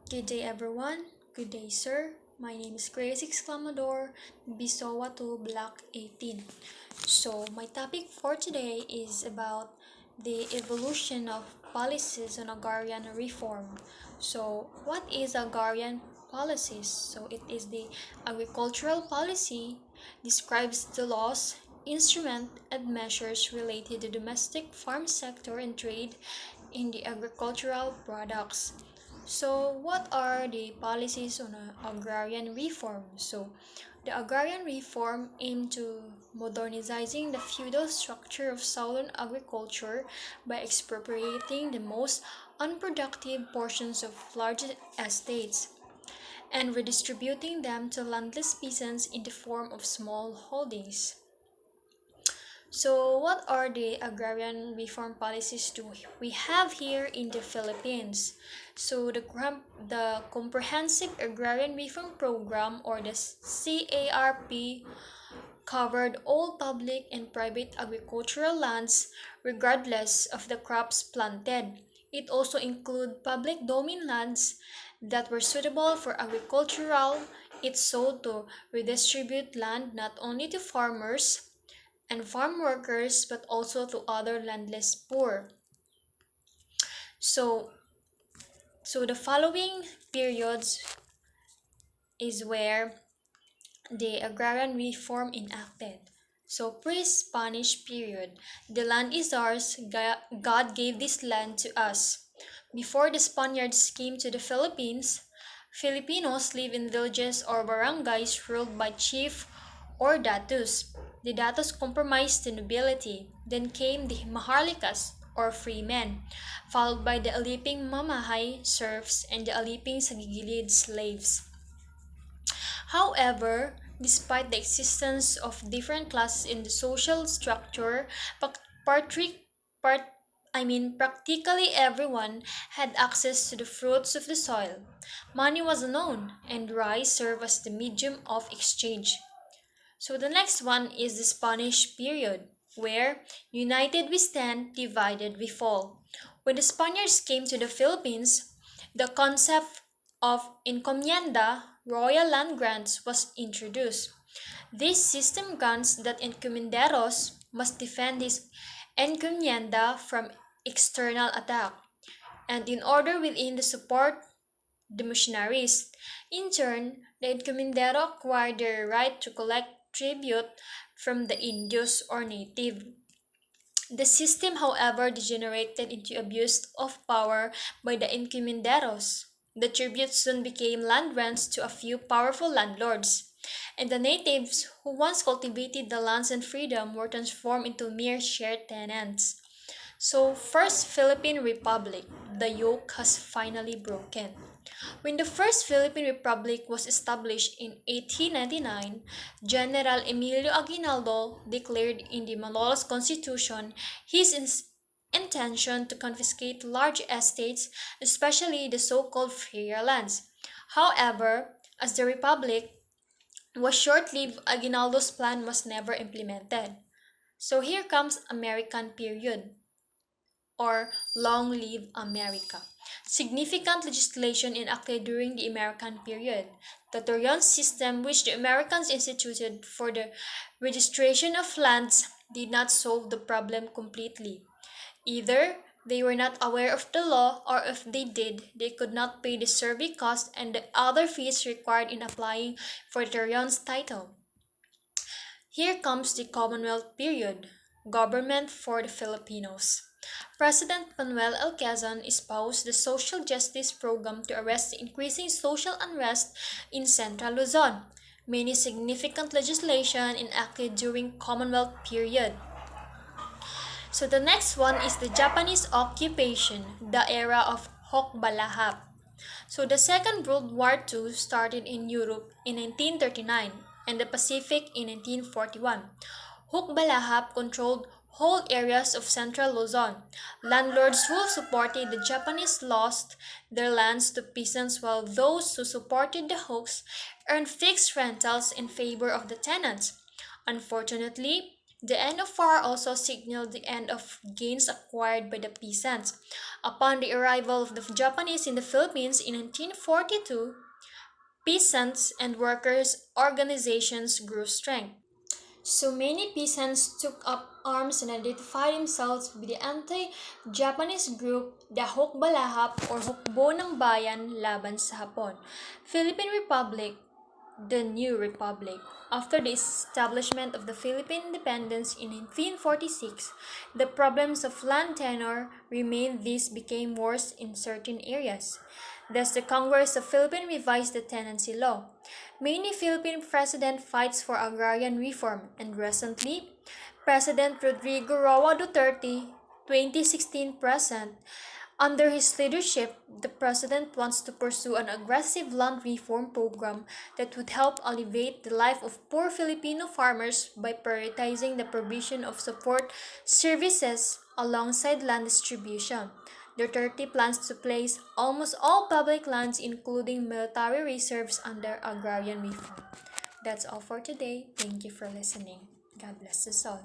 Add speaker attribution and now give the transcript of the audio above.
Speaker 1: Good day, everyone. Good day, sir. My name is Grace Exclamador, Bisowa to Block 18. So, my topic for today is about the evolution of policies on agrarian reform. So, what is agrarian policies? So, it is the agricultural policy describes the laws, instrument, and measures related to domestic farm sector and trade in the agricultural products. So, what are the policies on agrarian reform? So, the agrarian reform aimed to modernizing the feudal structure of southern agriculture by expropriating the most unproductive portions of large estates and redistributing them to landless peasants in the form of small holdings. So, what are the agrarian reform policies do we have here in the Philippines? So, the Comprehensive Agrarian Reform Program, or the CARP, covered all public and private agricultural lands regardless of the crops planted. It also included public domain lands that were suitable for agricultural. It sought to redistribute land not only to farmers and farm workers but also to other landless poor. So, so the following periods is where the agrarian reform enacted. So, pre-Spanish period, the land is ours. God gave this land to us. Before the Spaniards came to the Philippines, Filipinos live in villages or barangays ruled by chief or datus. The datus comprised the nobility. Then came the maharlikas or freemen, followed by the aliping mamahay serfs and the aliping sagigilid slaves. However, despite the existence of different classes in the social structure, part, practically everyone had access to the fruits of the soil. Money was unknown, and rice served as the medium of exchange. So the next one is the Spanish period, where united we stand, divided we fall. When the Spaniards came to the Philippines, the concept of encomienda, royal land grants, was introduced. This system grants that encomenderos must defend this encomienda from external attack, and in order within the support the missionaries. In turn, the encomendero acquired the right to collect tribute from the Indios or native. The system, however, degenerated into abuse of power by the encomenderos. The tribute soon became land rents to a few powerful landlords, and the natives who once cultivated the lands and freedom were transformed into mere shared tenants. So, First Philippine Republic, the yoke has finally broken. When the First Philippine Republic was established in 1899, General Emilio Aguinaldo declared in the Malolos Constitution his intention to confiscate large estates, especially the so-called freer lands. However, as the Republic was short-lived, Aguinaldo's plan was never implemented. So here comes American period, or Long Live America. Significant legislation enacted during the American period. The Torion system, which the Americans instituted for the registration of lands, did not solve the problem completely. Either they were not aware of the law, or if they did, they could not pay the survey cost and the other fees required in applying for Torion's title. Here comes the Commonwealth period, government for the Filipinos. President Manuel L. Quezon espoused the social justice program to arrest the increasing social unrest in Central Luzon. Many significant legislation enacted during Commonwealth period. So the next one is the Japanese occupation, the era of Hokbalahap. So the Second World War II started in Europe in 1939 and the Pacific in 1941. Hukbalahap controlled whole areas of central Luzon. Landlords who supported the Japanese lost their lands to peasants, while those who supported the Hoks earned fixed rentals in favor of the tenants. Unfortunately, The end of war also signaled the end of gains acquired by the peasants. Upon the arrival of the Japanese in the Philippines in 1942, peasants and workers' organizations grew strength. So many peasants took up arms and identified themselves with the anti-Japanese group, the Hukbalahap or Hukbo ng Bayan laban sa Hapon. Philippine Republic, the new republic. After the establishment of the Philippine independence in 1946, the problems of land tenure remained. This became worse in certain areas. Thus, the Congress of Philippines revised the tenancy law. Many Philippine president fights for agrarian reform, and recently, President Rodrigo Roa Duterte, 2016 president, under his leadership, the president wants to pursue an aggressive land reform program that would help alleviate the life of poor Filipino farmers by prioritizing the provision of support services alongside land distribution. Duterte plans to place almost all public lands, including military reserves, under agrarian reform. That's all for today. Thank you for listening. God bless us all.